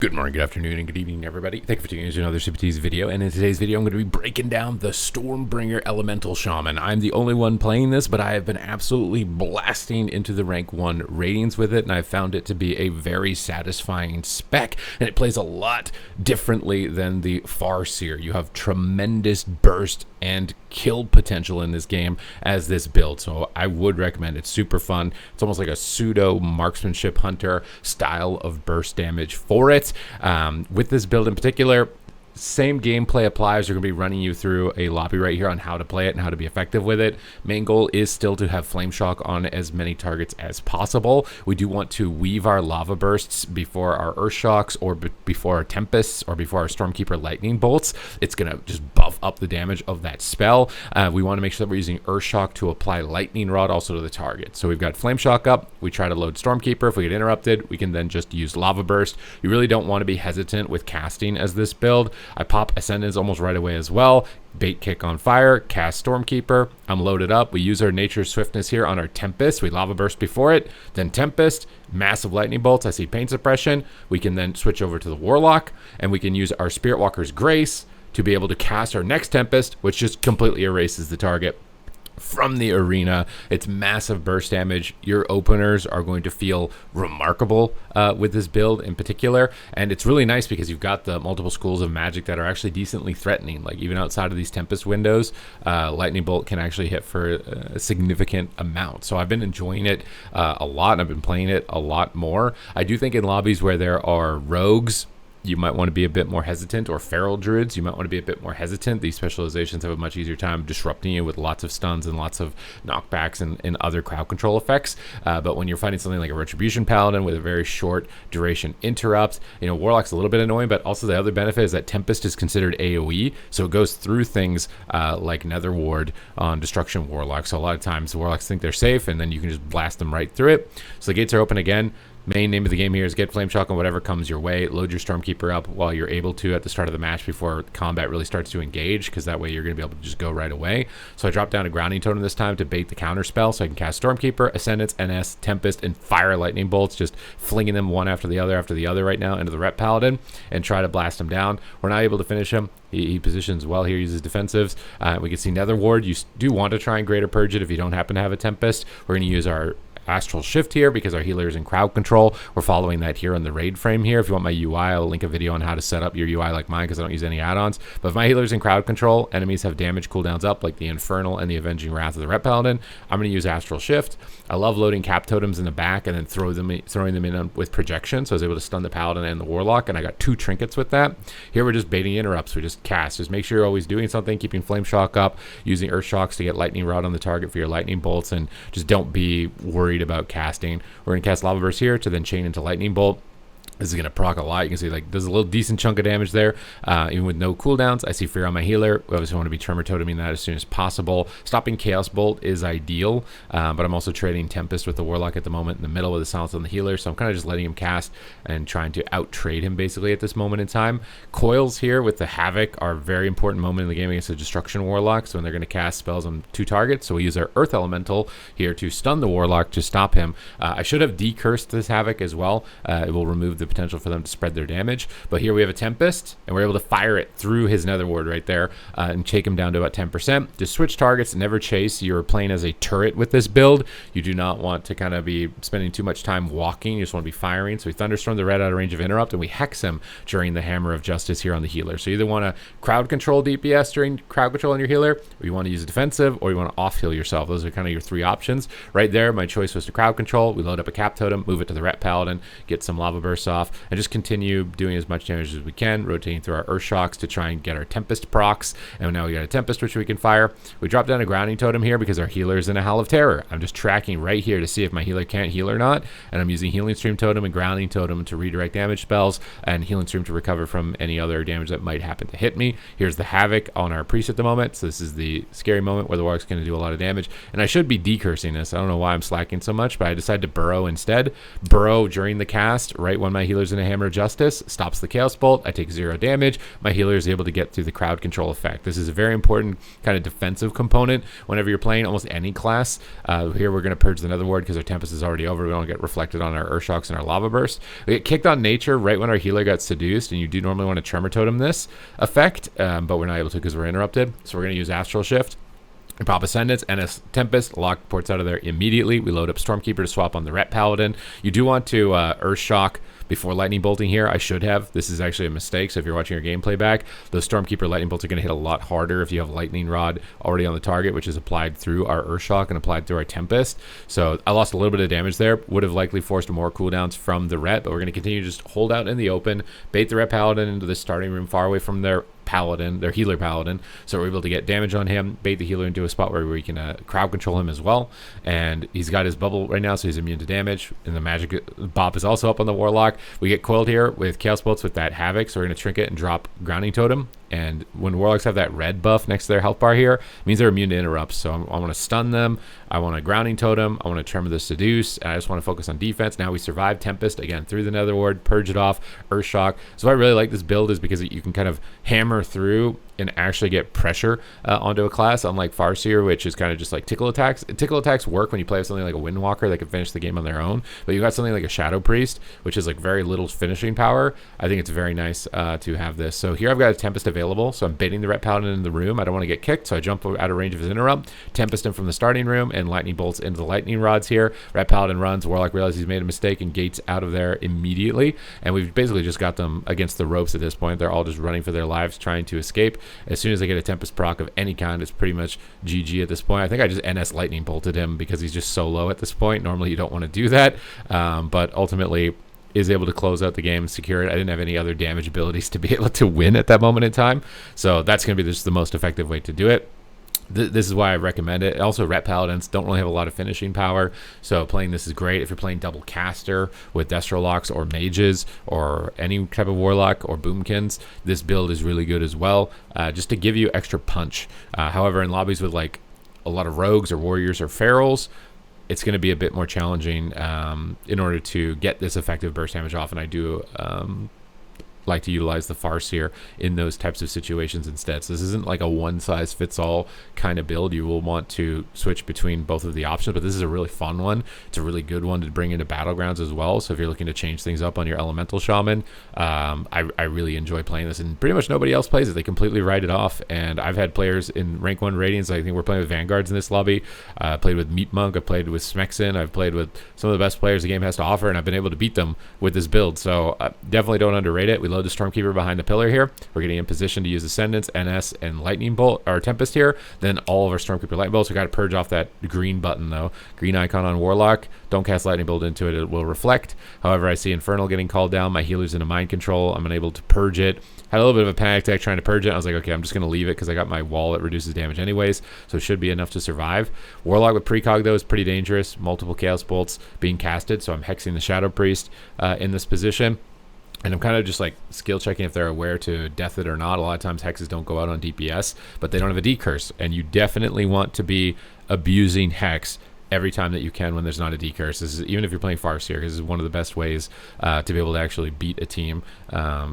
Good morning, good afternoon, and good evening, everybody. Thank you for tuning in to another Supatease video. And in today's video, I'm going to be breaking down the Stormbringer Elemental Shaman. I'm the only one playing this, but I have been absolutely blasting into the rank 1 ratings with it, and I've found it to be a very satisfying spec, and it plays a lot differently than the Farseer. You have tremendous burst and kill potential in this game as this build, so I would recommend it. It's super fun. It's almost like a pseudo marksmanship hunter style of burst damage for it. With this build in particular, same gameplay applies. We're going to be running you through a lobby right here on how to play it and how to be effective with it. Main goal is still to have Flame Shock on as many targets as possible. We do want to weave our Lava Bursts before our Earth Shocks, or before our Tempests, or before our Stormkeeper Lightning Bolts. It's going to just buff up the damage of that spell. We want to make sure that we're using Earth Shock to apply Lightning Rod also to the target. So we've got Flame Shock up. We try to load Stormkeeper. If we get interrupted, we can then just use Lava Burst. You really don't want to be hesitant with casting as this build. I pop Ascendance almost right away as well. Bait Kick on fire, cast Stormkeeper. I'm loaded up. We use our Nature Swiftness here on our Tempest. We Lava Burst before it, then Tempest, massive Lightning Bolts. I see Pain Suppression. We can then switch over to the Warlock, and we can use our Spirit Walker's Grace to be able to cast our next Tempest, which just completely erases the target from the arena. It's massive burst damage. Your openers are going to feel remarkable with this build in particular, and it's really nice because you've got the multiple schools of magic that are actually decently threatening. Like even outside of these Tempest windows, Lightning Bolt can actually hit for a significant amount. So I've been enjoying it a lot, and I've been playing it a lot more. I do think in lobbies where there are rogues, you might want to be a bit more hesitant, or feral druids, you might want to be a bit more hesitant. These specializations have a much easier time disrupting you with lots of stuns and lots of knockbacks and other crowd control effects. But when you're fighting something like a Retribution Paladin with a very short duration interrupt, Warlock's a little bit annoying, but also the other benefit is that Tempest is considered AoE, so it goes through things like Nether Ward on Destruction Warlock. So a lot of times the Warlocks think they're safe, and then you can just blast them right through it. So the gates are open again. Main name of the game here is get Flame Shock on whatever comes your way. Load your Stormkeeper up while you're able to at the start of the match before combat really starts to engage, because that way you're going to be able to just go right away. So I dropped down a Grounding Totem this time to bait the counter spell, so I can cast Stormkeeper, Ascendance, NS, Tempest, and fire Lightning Bolts, just flinging them one after the other right now into the Rep Paladin and try to blast him down. We're not able to finish him. He positions well here, uses defensives. We can see Nether Ward. You do want to try and Greater Purge it if you don't happen to have a Tempest. We're going to use our Astral Shift here because our healer is in crowd control. We're following that here on the raid frame here. If you want my UI, I'll link a video on how to set up your UI like mine, because I don't use any add-ons. But if my healer's in crowd control, enemies have damage cooldowns up like the Infernal and the Avenging Wrath of the Rep Paladin, I'm going to use Astral Shift. I love loading Cap Totems in the back and then throwing them in with projection, so I was able to stun the Paladin and the Warlock, and I got 2 trinkets with that. Here we're just baiting interrupts. We just cast. Just make sure you're always doing something, keeping Flame Shock up, using Earth Shocks to get Lightning Rod on the target for your Lightning Bolts, and just don't be worried about casting. We're going to cast Lava Burst here to then chain into Lightning Bolt. This is going to proc a lot. You can see like there's a little decent chunk of damage there, even with no cooldowns. I see Fear on my healer. We obviously want to be Tremor Toteming that as soon as possible. Stopping Chaos Bolt is ideal, but I'm also trading Tempest with the Warlock at the moment in the middle with the Silence on the healer, so I'm kind of just letting him cast and trying to out-trade him basically at this moment in time. Coils here with the Havoc are a very important moment in the game against the Destruction Warlock, so when they're going to cast spells on 2 targets, so we use our Earth Elemental here to stun the Warlock to stop him. I should have decursed this Havoc as well. It will remove the potential for them to spread their damage, but here we have a Tempest, and we're able to fire it through his Nether Ward right there and take him down to about 10%. Just switch targets, never chase. You're playing as a turret with this build. You do not want to kind of be spending too much time walking. You just want to be firing. So we Thunderstorm the red out of range of interrupt, and we Hex him during the Hammer of Justice here on the healer. So you either want to crowd control DPS during crowd control on your healer, or you want to use a defensive, or you want to off heal yourself. Those are kind of your 3 options right there. My choice was to crowd control. We load up a Cap Totem, move it to the Rep Paladin, get some Lava Bursts off, and just continue doing as much damage as we can, rotating through our Earth Shocks to try and get our Tempest procs. And now we got a Tempest which we can fire. We drop down a Grounding Totem here because our healer is in a Howl of Terror. I'm just tracking right here to see if my healer can't heal or not, and I'm using Healing Stream Totem and Grounding Totem to redirect damage spells, and Healing Stream to recover from any other damage that might happen to hit me. Here's the Havoc on our Priest at the moment, so this is the scary moment where the Warlock's going to do a lot of damage, and I should be decursing this. I don't know why I'm slacking so much, but I decided to burrow instead. Burrow during the cast, right when my healer's in a Hammer of Justice, stops the Chaos Bolt, I take 0 damage. My healer is able to get through the crowd control effect. This is a very important kind of defensive component whenever you're playing almost any class. Here we're going to purge the Netherward because our Tempest is already over. We don't get reflected on our Urshocks and our Lava Burst. We get kicked on Nature right when our healer got seduced, and you do normally want to Tremor Totem this effect, but we're not able to because we're interrupted. So we're going to use Astral Shift. We pop Ascendance, NS Tempest, lock ports out of there immediately. We load up Stormkeeper to swap on the Ret Paladin. You do want to Earthshock before Lightning Bolting here. I should have. This is actually a mistake, so if you're watching your gameplay back, those Stormkeeper Lightning Bolts are going to hit a lot harder if you have Lightning Rod already on the target, which is applied through our Earthshock and applied through our Tempest. So I lost a little bit of damage there. Would have likely forced more cooldowns from the Ret, but we're going to continue to just hold out in the open, bait the Ret Paladin into the starting room far away from their Paladin, their healer Paladin, so we're able to get damage on him, bait the healer into a spot where we can crowd control him as well, and he's got his bubble right now, so he's immune to damage, and the magic bop is also up on the Warlock. We get coiled here with Chaos Bolts with that Havoc, so we're going to Trinket and drop Grounding Totem, and when Warlocks have that red buff next to their health bar here, it means they're immune to interrupts, so I want to stun them, I want a Grounding Totem, I want to Tremor the Seduce, and I just want to focus on defense. Now we survive Tempest, again, through the Netherward, purge it off, Earthshock. So why I really like this build is because you can kind of hammer through and actually get pressure onto a class, unlike Farseer, which is kind of just like tickle attacks. Tickle attacks work when you play with something like a Windwalker that can finish the game on their own, but you got something like a Shadow Priest, which is like very little finishing power. I think it's very nice to have this. So here I've got a Tempest available, so I'm baiting the Ret Paladin in the room. I don't want to get kicked, so I jump out of range of his interrupt, Tempest him from the starting room, and Lightning Bolts into the Lightning Rods here. Ret Paladin runs, Warlock realizes he's made a mistake and gates out of there immediately, and we've basically just got them against the ropes at this point. They're all just running for their lives, trying to escape. As soon as they get a Tempest proc of any kind, it's pretty much GG at this point. I think I just NS Lightning Bolted him because he's just so low at this point. Normally you don't want to do that, but ultimately is able to close out the game, secure it. I didn't have any other damage abilities to be able to win at that moment in time, so that's going to be just the most effective way to do it. This is why I recommend it. Also, Ret Paladins don't really have a lot of finishing power, so playing this is great if you're playing double caster with Destrolocks or Mages or any type of Warlock or Boomkins. This build is really good as well, just to give you extra punch. However, in lobbies with like a lot of Rogues or Warriors or Ferals, it's going to be a bit more challenging in order to get this effective burst damage off, and I do like to utilize the Farseer in those types of situations instead. So this isn't like a one-size-fits-all kind of build. You will want to switch between both of the options, but this is a really fun one. It's a really good one to bring into Battlegrounds as well. So if you're looking to change things up on your Elemental Shaman, I really enjoy playing this, and pretty much nobody else plays it. They completely write it off, and I've had players in rank 1 ratings. I think we're playing with Vanguards in this lobby. I played with Meat Monk, I played with Smexen, I've played with some of the best players the game has to offer, and I've been able to beat them with this build. So definitely don't underrate it. We load the Stormkeeper behind the pillar here. We're getting in position to use Ascendance, NS, and Lightning Bolt, or Tempest here. Then all of our Stormkeeper Lightning Bolts. We got to purge off that green button though. Green icon on Warlock. Don't cast Lightning Bolt into it. It will reflect. However, I see Infernal getting called down. My healer's into mind control. I'm unable to purge it. Had a little bit of a panic attack trying to purge it. I was like, okay, I'm just going to leave it because I got my wall that reduces damage anyways, so it should be enough to survive. Warlock with precog though is pretty dangerous. Multiple Chaos Bolts being casted, so I'm hexing the Shadow Priest in this position. And I'm kind of just like skill checking if they're aware to death it or not. A lot of times hexes don't go out on DPS, but they don't have a decurse, and you definitely want to be abusing hex every time that you can when there's not a decurse. This is, even if you're playing Farseer, because this is one of the best ways to be able to actually beat a team,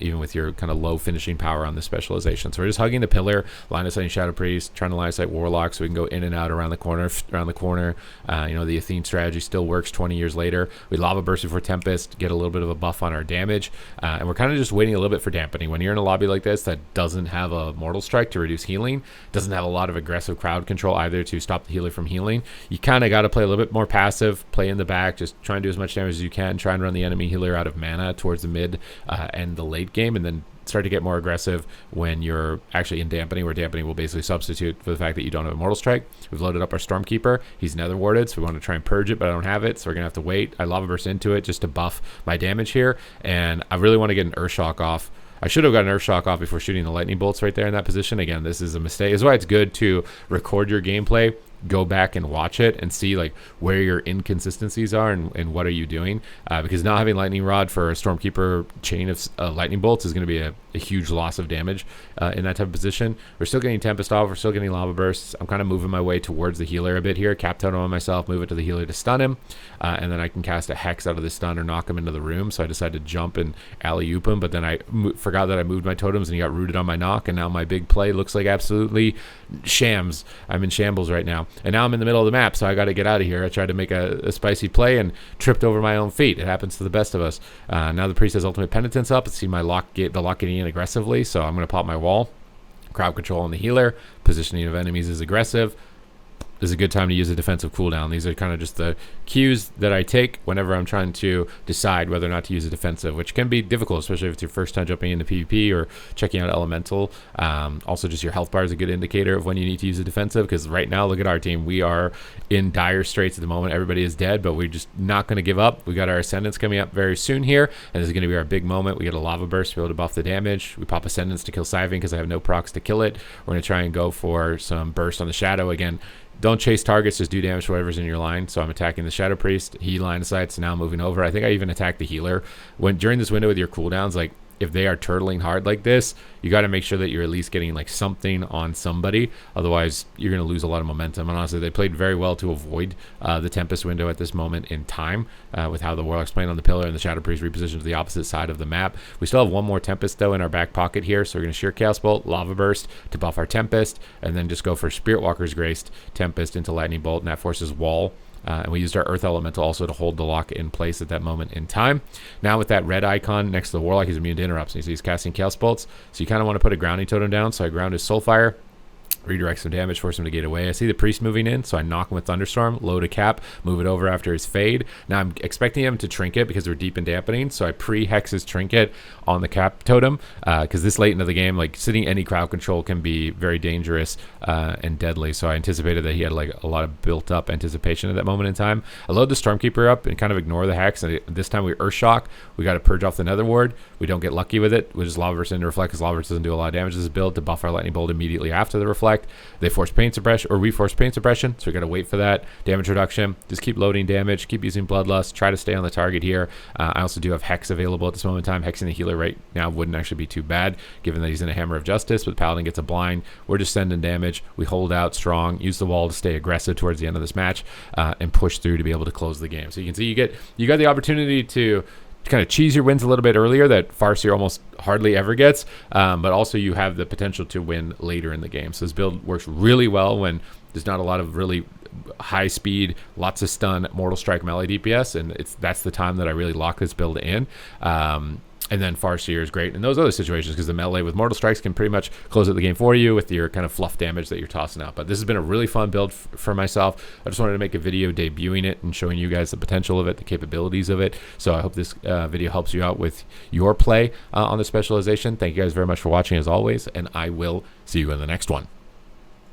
even with your kind of low finishing power on the specialization. So we're just hugging the pillar, line of sighting Shadow Priest, trying to line of sight Warlock so we can go in and out around the corner. You know, the Athene strategy still works 20 years later. We Lava Burst before Tempest, get a little bit of a buff on our damage, and we're kind of just waiting a little bit for dampening. When you're in a lobby like this that doesn't have a Mortal Strike to reduce healing, doesn't have a lot of aggressive crowd control either to stop the healer from healing, you kind of got to play a little bit more passive, play in the back, just try and do as much damage as you can, try and run the enemy healer out of mana towards the mid and the late game, and then start to get more aggressive when you're actually in dampening, where dampening will basically substitute for the fact that you don't have a Mortal Strike. We've loaded up our Stormkeeper. He's nether warded, so we want to try and purge it, but I don't have it, so we're going to have to wait. I Lava Burst into it just to buff my damage here, and I really want to get an Earthshock off. I should have got an Earthshock off before shooting the Lightning Bolts right there in that position. Again, this is a mistake. This is why it's good to record your gameplay, go back and watch it and see like where your inconsistencies are and what are you doing, because not having Lightning Rod for a Stormkeeper chain of Lightning Bolts is going to be a a huge loss of damage in that type of position. We're still getting Tempest off. We're still getting Lava Bursts. I'm kind of moving my way towards the healer a bit here. Cap Totem on myself, move it to the healer to stun him, and then I can cast a Hex out of the stun or knock him into the room. So I decided to jump and alley-oop him, but then I forgot that I moved my totems and he got rooted on my knock, and now my big play looks like absolutely shams. I'm in shambles right now, and now I'm in the middle of the map, so I got to get out of here. I tried to make a spicy play and tripped over my own feet. It happens to the best of us. Now the priest has ultimate penitence up. Let's see my lock getting in aggressively, so I'm going to pop my wall. Crowd control on the healer. Positioning of enemies is aggressive. This is a good time to use a defensive cooldown. These are kind of just the cues that I take whenever I'm trying to decide whether or not to use a defensive, which can be difficult, especially if it's your first time jumping into PvP or checking out Elemental. Also, just your health bar is a good indicator of when you need to use a defensive, because right now, look at our team. We are in dire straits at the moment. Everybody is dead, but we're just not going to give up. We got our Ascendants coming up very soon here, and this is going to be our big moment. We get a Lava Burst to be able to buff the damage. We pop Ascendants to kill Scything because I have no procs to kill it. We're going to try and go for some Burst on the Shadow again. Don't chase targets, just do damage to whatever's in your line. So I'm attacking the Shadow Priest. He line of sights, now moving over. I think I even attacked the healer. During this window with your cooldowns, like, if they are turtling hard like this, you got to make sure that you're at least getting like something on somebody. Otherwise, you're going to lose a lot of momentum. And honestly, they played very well to avoid the Tempest window at this moment in time with how the Warlock's playing on the pillar and the Shadow Priest repositioned to the opposite side of the map. We still have one more Tempest, though, in our back pocket here. So we're going to Sheer Chaos Bolt, Lava Burst to buff our Tempest, and then just go for Spirit Walker's Graced Tempest into Lightning Bolt, and that forces Wall. And we used our Earth Elemental also to hold the lock in place at that moment in time. Now with that red icon next to the Warlock, he's immune to interrupts. So he's casting Chaos Bolts. So you kind of want to put a grounding totem down. So I ground his Soulfire, redirect some damage, force him to get away. I see the priest moving in, so I knock him with Thunderstorm, load a cap, move it over after his fade. Now I'm expecting him to trinket because we're deep in dampening, so I pre-hex his trinket on the cap totem because this late into the game, like sitting any crowd control can be very dangerous and deadly. So I anticipated that he had like a lot of built up anticipation at that moment in time. I load the Stormkeeper up and kind of ignore the hex, and this time we Earth Shock. We got to purge off the Nether Ward. We don't get lucky with it. We just Lava Burst into Reflect because Lava Burst doesn't do a lot of damage to this build to buff our Lightning Bolt immediately after the Reflect. They force pain suppression, or we force pain suppression, so we got to wait for that damage reduction. Just keep loading damage, keep using Bloodlust, try to stay on the target here. I also do have Hex available at this moment in time. Hexing the healer right now wouldn't actually be too bad, given that he's in a Hammer of Justice, but Paladin gets a blind. We're just sending damage. We hold out strong, use the wall to stay aggressive towards the end of this match, and push through to be able to close the game. So you can see you got the opportunity to kind of cheese your wins a little bit earlier that Farseer almost hardly ever gets, but also you have the potential to win later in the game. So this build works really well when there's not a lot of really high speed, lots of stun, Mortal Strike melee DPS, and that's the time that I really lock this build in. And then Farseer is great in those other situations because the melee with Mortal Strikes can pretty much close out the game for you with your kind of fluff damage that you're tossing out. But this has been a really fun build for myself. I just wanted to make a video debuting it and showing you guys the potential of it, the capabilities of it. So I hope this video helps you out with your play on the specialization. Thank you guys very much for watching as always, and I will see you in the next one.